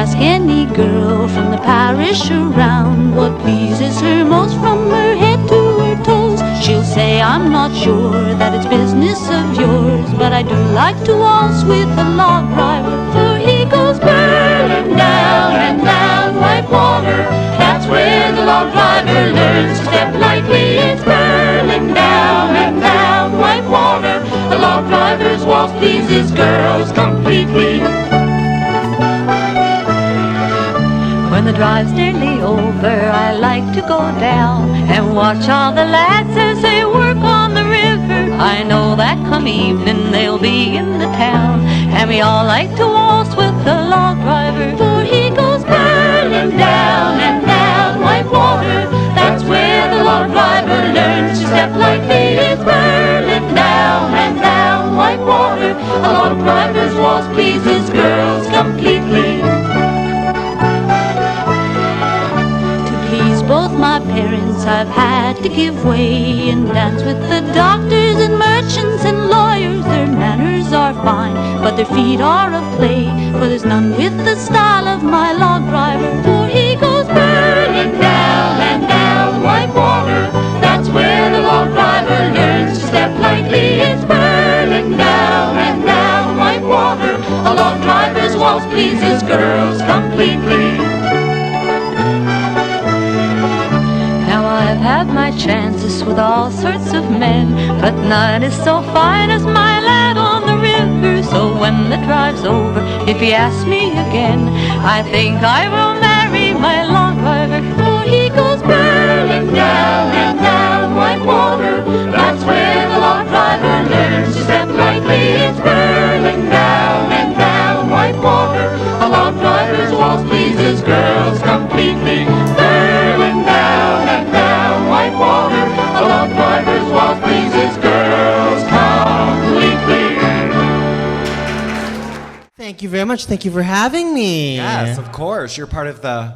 ask any girl from the parish around what pleases her most from her head to her toes, she'll say, I'm not sure that it's business of yours, but I do like to waltz with a log driver, for he goes burning down and down white water. That's where the log driver learns to step lightly. It's burning down and down white water. The log driver's waltz pleases girls completely. When the drive's nearly over, I like to go down and watch all the lads as they work on the river. I know that come evening they'll be in the town, and we all like to waltz with the log driver, for he goes burning down and down white water. That's where the log driver learns to step lightly. It's burning down and down white water. A log driver's waltz pleases girls completely. Both my parents I've had to give way and dance with the doctors and merchants and lawyers. Their manners are fine, but their feet are of clay, for there's none with the style of my log driver, for he goes burning down and down white water. That's where the log driver learns to step lightly. It's burning down and down white water. A log driver's waltz pleases girls completely. I've had my chances with all sorts of men, but none is so fine as my lad on the river. So when the drive's over, if he asks me again, I think I will marry my log driver, for he goes burning down and down white water. That's where the log driver learns to step lightly. It's burning down and down white water. A log driver's waltz pleases girls completely. Burning down and down white water. A log driver's waltz pleases girls completely. Thank you very much. Thank you for having me. Yes, of course. You're part of the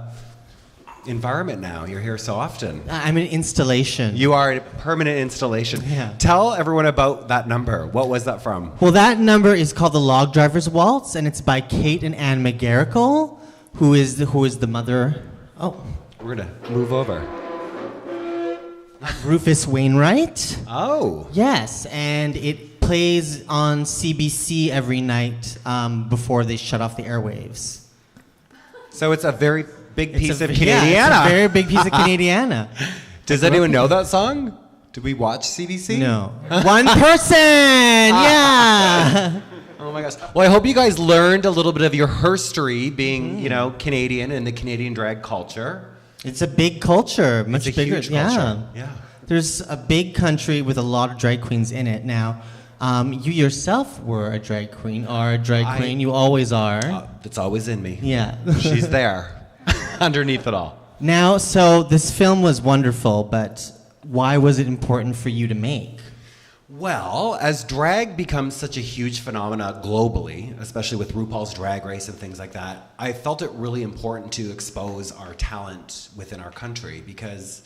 environment now. You're here so often. I'm an installation. You are a permanent installation. Yeah. Tell everyone about that number. What was that from? Well, that number is called the Log Driver's Waltz, and it's by Kate and Anne McGarrigle, who is the mother. Oh, We're going to move over. Rufus Wainwright. Oh. Yes, and it plays on CBC every night before they shut off the airwaves. So it's a very big piece of Canadiana. Yeah, it's a very big piece of Canadiana. Does anyone know that song? Did we watch CBC? No. One person! Yeah! Oh my gosh. Well, I hope you guys learned a little bit of your herstory being, Canadian and the Canadian drag culture. It's a big culture, much It's a bigger. huge culture. Yeah. There's a big country with a lot of drag queens in it. Now, you yourself were a drag queen, are a drag queen. You always are. It's always in me. Yeah. She's there, underneath it all. Now, so this film was wonderful, but why was it important for you to make? Well, as drag becomes such a huge phenomena globally, especially with RuPaul's Drag Race and things like that, I felt it really important to expose our talent within our country, because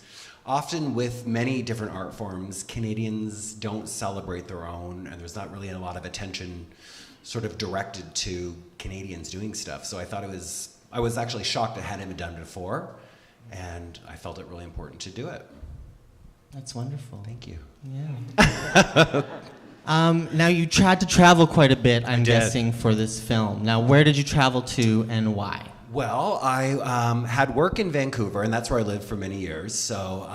often with many different art forms, Canadians don't celebrate their own, and there's not really a lot of attention sort of directed to Canadians doing stuff. So I thought I was actually shocked it hadn't been done before, and I felt it really important to do it. That's wonderful. Thank you. Yeah. Now, you tried to travel quite a bit, I'm guessing, for this film. Now, where did you travel to and why? Well, I had work in Vancouver, and that's where I lived for many years. So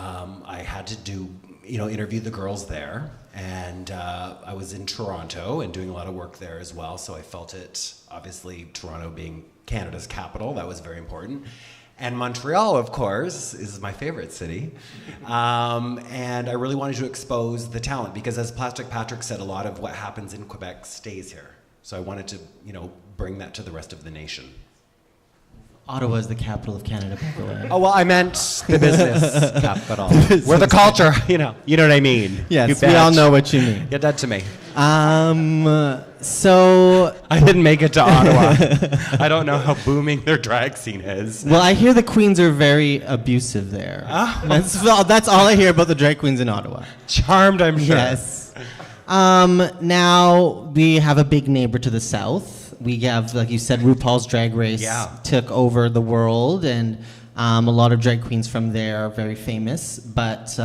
I had to do, interview the girls there. And I was in Toronto and doing a lot of work there as well. So I felt it, obviously, Toronto being Canada's capital, that was very important. And Montreal, of course, is my favorite city. And I really wanted to expose the talent because, as Plastic Patrick said, a lot of what happens in Quebec stays here. So I wanted to, bring that to the rest of the nation. Ottawa is the capital of Canada, by the way. Oh, well, I meant the business capital. We're the culture, you know what I mean. Yes, we all know what you mean. You're dead to me. So I didn't make it to Ottawa. I don't know how booming their drag scene is. Well, I hear the queens are very abusive there. Oh. That's all I hear about the drag queens in Ottawa. Charmed, I'm sure. Yes. Now we have a big neighbor to the south, we have, like you said, RuPaul's Drag Race Yeah. took over the world, and a lot of drag queens from there are very famous. But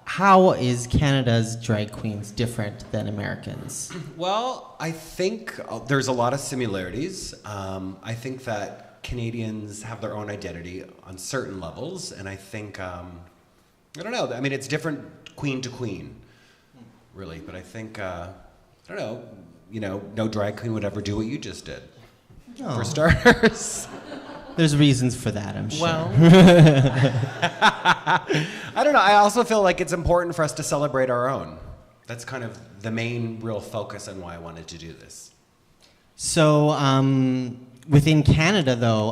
how is Canada's drag queens different than Americans? Well, I think there's a lot of similarities. I think that Canadians have their own identity on certain levels, and I think, I don't know, I mean, it's different queen to queen, really, but I think, I don't know, no drag queen would ever do what you just did, Oh. for starters. There's reasons for that, I'm sure. Well, I don't know. I also feel like it's important for us to celebrate our own. That's kind of the main real focus on why I wanted to do this. So, within Canada, though,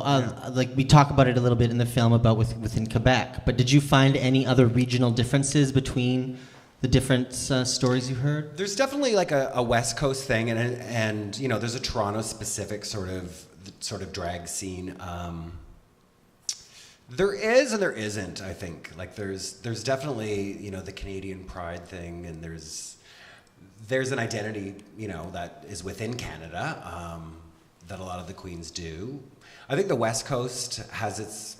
like we talk about it a little bit in the film about within Quebec, but did you find any other regional differences between the different stories you heard? There's definitely like a West Coast thing, and there's a Toronto-specific sort of drag scene. There is and there isn't. I think like there's definitely the Canadian pride thing, and there's an identity that is within Canada that a lot of the queens do. I think the West Coast has its.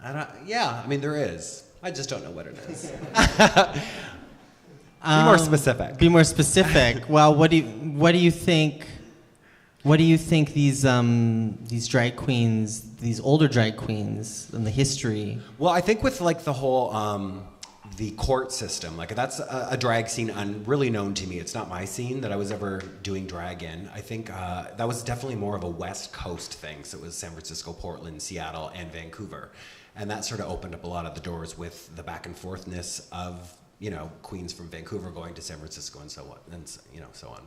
There is. I just don't know what it is. Be more specific. Be more specific. Well, what do you think? What do you think these drag queens, these older drag queens, and the history? Well, I think with like the whole the court system, like that's a drag scene really known to me. It's not my scene that I was ever doing drag in. I think that was definitely more of a West Coast thing. So it was San Francisco, Portland, Seattle, and Vancouver, and that sort of opened up a lot of the doors with the back and forthness of queens from Vancouver going to San Francisco and so on, and so on.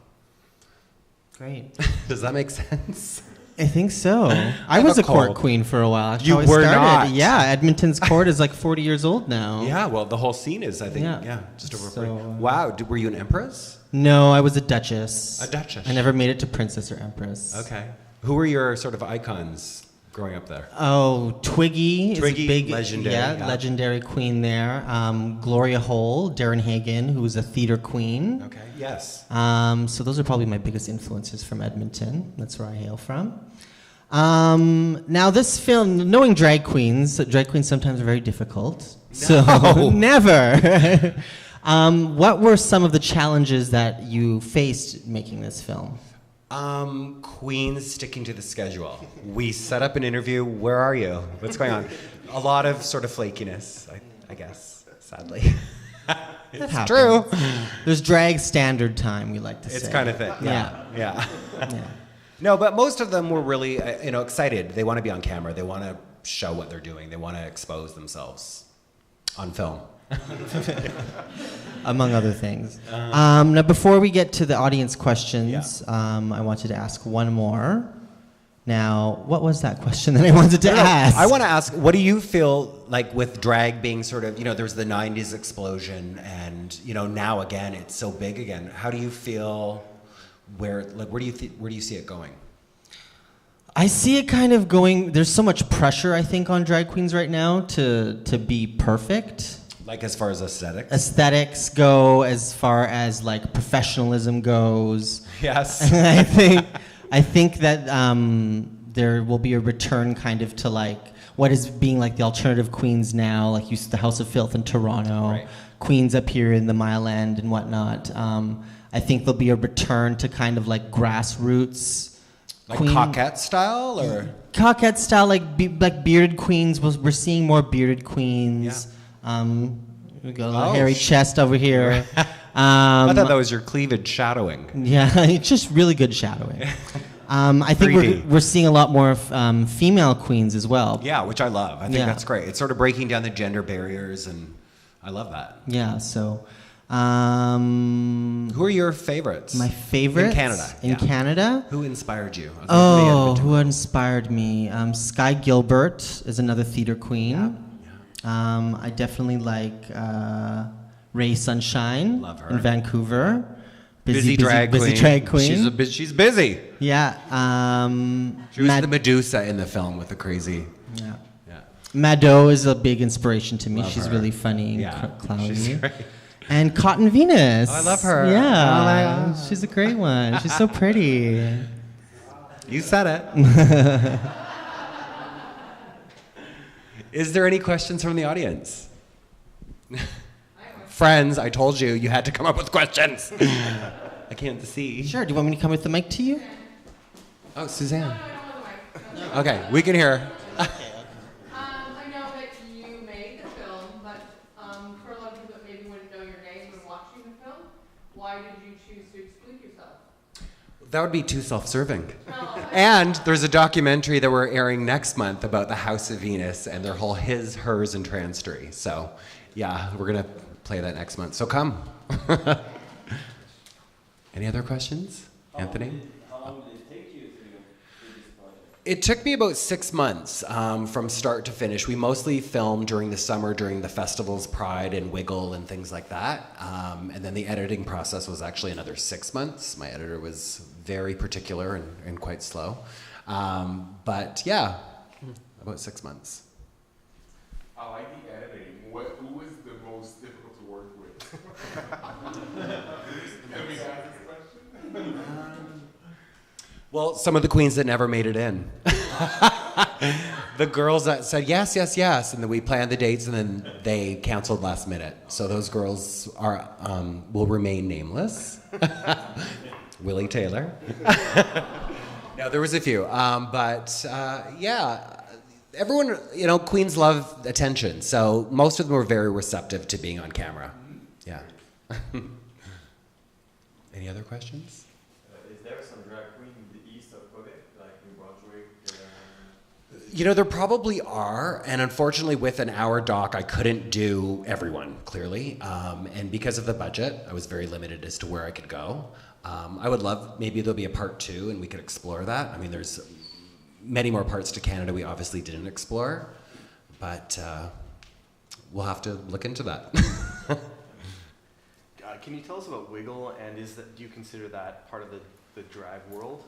Great. Does that make sense? I think so. I was a court queen for a while. That's how I were started. not. Yeah, Edmonton's court is like 40 years old now. Yeah, well, the whole scene is, I think, just over. Wow, were you an empress? No, I was a duchess. A duchess. I never made it to princess or empress. Okay. Who were your sort of icons growing up there? Oh, Twiggy is a big, legendary. legendary queen there. Gloria Hole, Darren Hagen, who was a theater queen. Okay. Yes. So those are probably my biggest influences from Edmonton. That's where I hail from. Now this film, knowing drag queens sometimes are very difficult. So never. What were some of the challenges that you faced making this film? Queens sticking to the schedule. We set up an interview. Where are you? What's going on? A lot of sort of flakiness, I guess, sadly. It's true. There's drag standard time, we like to say. It's kind of thing. Yeah. Yeah. No, but most of them were really, excited. They want to be on camera. They want to show what they're doing. They want to expose themselves on film. Among other things. Now, before we get to the audience questions, I wanted to ask one more. Now, what was that question that I wanted to ask? I want to ask, what do you feel like with drag being sort of, there was the 90s explosion, and, now again, it's so big again. How do you feel, where do you see it going? I see it kind of going, there's so much pressure, I think, on drag queens right now to be perfect. Like as far as aesthetics? Aesthetics go, as far as like professionalism goes. Yes. I think that there will be a return kind of to like what is being like the alternative queens now, like the House of Filth in Toronto, right. Queens up here in the Mile End and whatnot. I think there'll be a return to kind of like grassroots. Like Coquette style, or? Coquette style, like bearded queens. We're seeing more bearded queens. Yeah. We got a little hairy chest over here. I thought that was your cleavage shadowing. Yeah, it's just really good shadowing. I think we're seeing a lot more female queens as well. Yeah, which I love. I think that's great. It's sort of breaking down the gender barriers, and I love that. Yeah, so... who are your favorites? My favorites? In Canada. In Canada? Who inspired you? Who inspired me? Sky Gilbert is another theater queen. Yeah. I definitely like Ray Sunshine. Love her. In Vancouver. Busy drag queen. She's busy. Yeah. She was the Medusa in the film with the crazy... Yeah. Mado is a big inspiration to me. Love She's her. really funny and clowny. She's great. And Cotton Venus. Oh, I love her. Yeah. Oh my God. She's a great one. She's so pretty. You said it. Is there any questions from the audience? Friends, I told you you had to come up with questions. I can't see. Sure. Do you want me to come with the mic to you? Oh, Suzanne. Okay, we can hear. I know that you made the film, but for a lot of people that maybe wouldn't know your name when watching the film, why did you choose to exclude yourself? That would be too self-serving. And there's a documentary that we're airing next month about the House of Venus and their whole his, hers, and trans story. So, yeah, we're gonna play that next month. So come. Any other questions, Anthony? How long did it take you to do this project? It took me about 6 months from start to finish. We mostly filmed during the summer, during the festivals, Pride and Wiggle and things like that. And then the editing process was actually another 6 months. My editor was very particular and quite slow. But yeah, about 6 months. I like the editing. Who was the most difficult to work with? Can we ask this question? Well, some of the queens that never made it in. The girls that said yes, yes, yes, and then we planned the dates, and then they canceled last minute. So those girls are will remain nameless. Willie Taylor. No, there was a few, but yeah. Everyone, you know, queens love attention, so most of them were very receptive to being on camera. Yeah. Any other questions? Is there some drag queen in the east of Quebec, like New Brunswick? You know, there probably are, and unfortunately with an hour doc, I couldn't do everyone, clearly. And because of the budget, I was very limited as to where I could go. I would love, maybe there'll be a part 2 and we could explore that. I mean, there's many more parts to Canada we obviously didn't explore, but we'll have to look into that. Can you tell us about Wiggle, and do you consider that part of the drag world?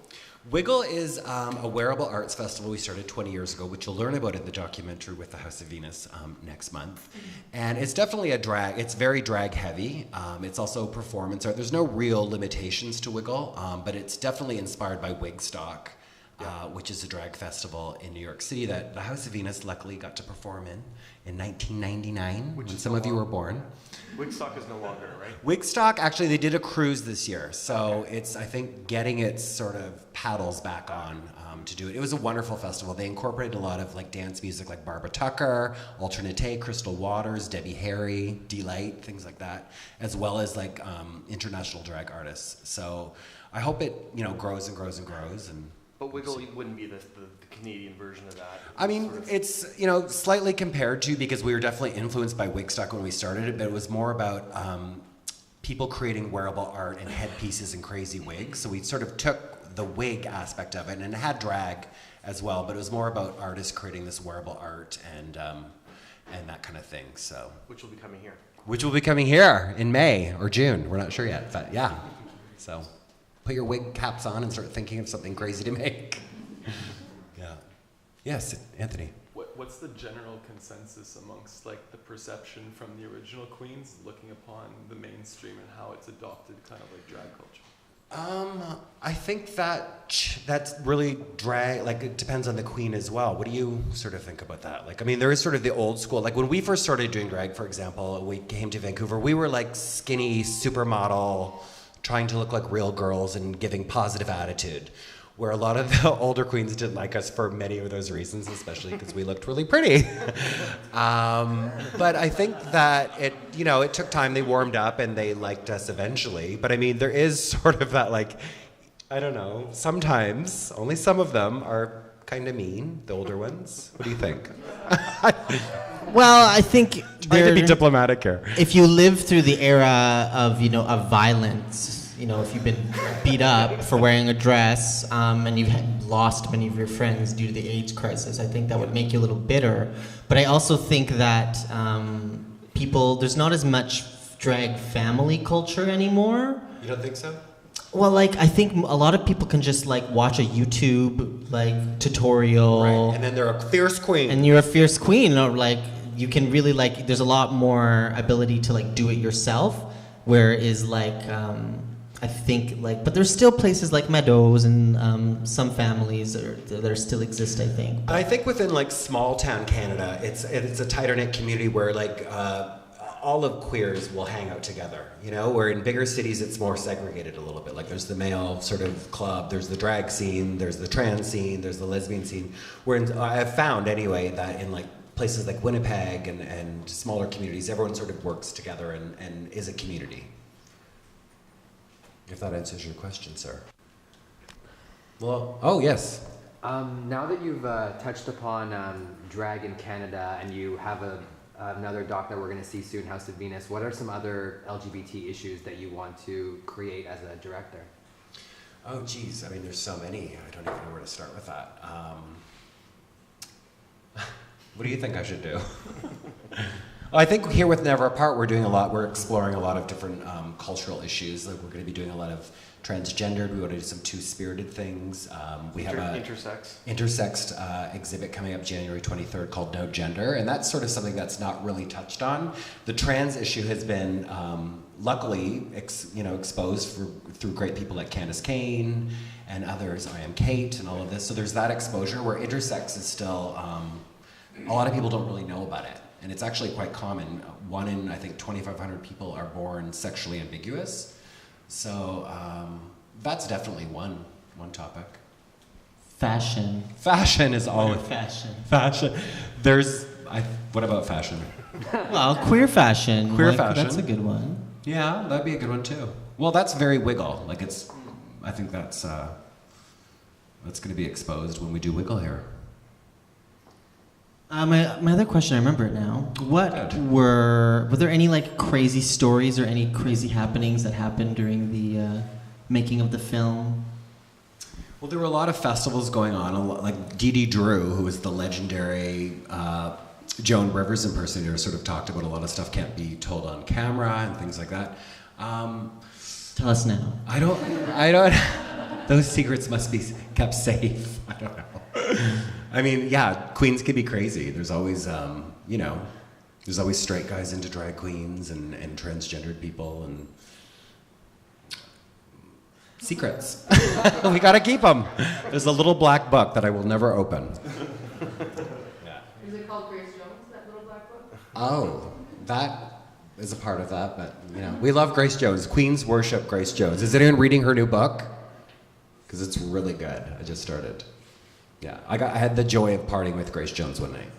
Wiggle is a wearable arts festival we started 20 years ago, which you'll learn about in the documentary with the House of Venus next month. And it's definitely a drag, it's very drag heavy. It's also performance art. There's no real limitations to Wiggle, but it's definitely inspired by Wigstock, which is a drag festival in New York City that the House of Venus luckily got to perform in 1999, when some of you were born. Wigstock is no longer, right? Wigstock, actually, they did a cruise this year, so it's, I think, getting its sort of paddles back on to do it. It was a wonderful festival. They incorporated a lot of like dance music like Barbara Tucker, Alternate, Crystal Waters, Debbie Harry, Delight, things like that, as well as like international drag artists. So I hope it, you know, grows and grows and grows. And But Wiggle wouldn't be the Canadian version of that. I mean, it's, you know, slightly compared to, because we were definitely influenced by Wigstock when we started it, but it was more about people creating wearable art and headpieces and crazy wigs. So we sort of took the wig aspect of it, and it had drag as well, but it was more about artists creating this wearable art and that kind of thing. So, Which will be coming here. Which will be coming here in May or June. We're not sure yet, but yeah. So put your wig caps on and start thinking of something crazy to make. Yeah. Yes, Anthony. What's the general consensus amongst like the perception from the original queens looking upon the mainstream and how it's adopted kind of like drag culture? I think that's really drag, like it depends on the queen as well. What do you sort of think about that? Like, I mean, there is sort of the old school, like when we first started doing drag, for example, we came to Vancouver, we were like skinny supermodel, trying to look like real girls and giving positive attitude, where a lot of the older queens didn't like us for many of those reasons, especially because we looked really pretty. But I think that it, you know, it took time. They warmed up and they liked us eventually. But I mean, there is sort of that, like, I don't know, sometimes, only some of them are kind of mean, the older ones. What do you think? Well, I think Trying to be diplomatic here. if you live through the era of, you know, of violence, you know, if you've been beat up for wearing a dress, and you've lost many of your friends due to the AIDS crisis, I think that would make you a little bitter. But I also think that there's not as much drag family culture anymore. You don't think so? Well, like, I think a lot of people can just, like, watch a YouTube, like, tutorial. Right. And then they're a fierce queen. And you're a fierce queen, or, like, you can really like, there's a lot more ability to like do it yourself, whereas like, I think like, but there's still places like Meadows and some families that still exist, I think. I think within like small town Canada, it's a tighter knit community where like all of queers will hang out together. You know, where in bigger cities it's more segregated a little bit. Like there's the male sort of club, there's the drag scene, there's the trans scene, there's the lesbian scene. I've found anyway that in like places like Winnipeg and smaller communities, everyone sort of works together and is a community. If that answers your question, sir. Well, oh yes. Now that you've touched upon drag in Canada and you have another doc that we're going to see soon, House of Venus, what are some other LGBT issues that you want to create as a director? Oh geez, I mean there's so many, I don't even know where to start with that. What do you think I should do? I think here with Never Apart, we're exploring a lot of different cultural issues. Like we're going to be doing a lot of transgendered. We want to do some two-spirited things. We have a intersex exhibit coming up January 23rd called No Gender, and that's sort of something that's not really touched on. The trans issue has been luckily exposed through great people like Candace Kane and others, I Am Kate, and all of this. So there's that exposure where intersex is still, a lot of people don't really know about it. And it's actually quite common. 1 in, I think, 2,500 people are born sexually ambiguous. So that's definitely one topic. Fashion. Fashion is always... Fashion. What about fashion? Well, queer fashion. Queer fashion. That's a good one. Yeah, that'd be a good one too. Well, that's very Wiggle. Like I think that's going to be exposed when we do Wiggle here. My other question, I remember it now. Were there any like crazy stories or any crazy happenings that happened during the making of the film? Well, there were a lot of festivals going on. Like Dee Dee Drew, who was the legendary Joan Rivers impersonator, sort of talked about a lot of stuff can't be told on camera and things like that. Tell us now. I don't. Those secrets must be kept safe. I don't know. I mean, yeah, queens can be crazy. There's always, there's always straight guys into drag queens and transgendered people and secrets. We gotta keep them. There's a little black book that I will never open. Yeah. Is it called Grace Jones, that little black book? Oh, that is a part of that, but we love Grace Jones. Queens worship Grace Jones. Is anyone reading her new book? Because it's really good. I just started. Yeah, I had the joy of partying with Grace Jones one night.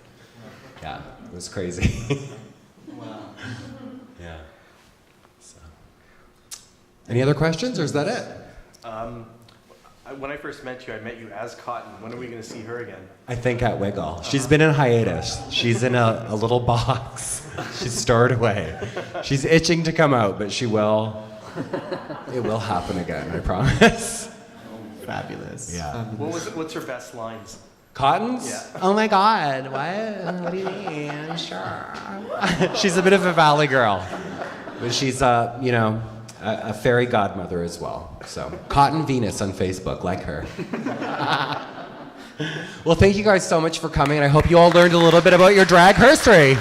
Yeah, it was crazy. Wow. Yeah. So. Any other questions, or is that it? When I first met you, I met you as Cotton. When are we going to see her again? I think at Wiggle. She's been in hiatus. She's in a little box. She's stored away. She's itching to come out, but she will. It will happen again, I promise. Fabulous. Yeah. What's her best lines? Cotton's? Yeah. Oh my God, what do you mean? Sure. She's a bit of a valley girl. But she's, a fairy godmother as well. So, Cotton Venus on Facebook, like her. Well, thank you guys so much for coming, and I hope you all learned a little bit about your drag history.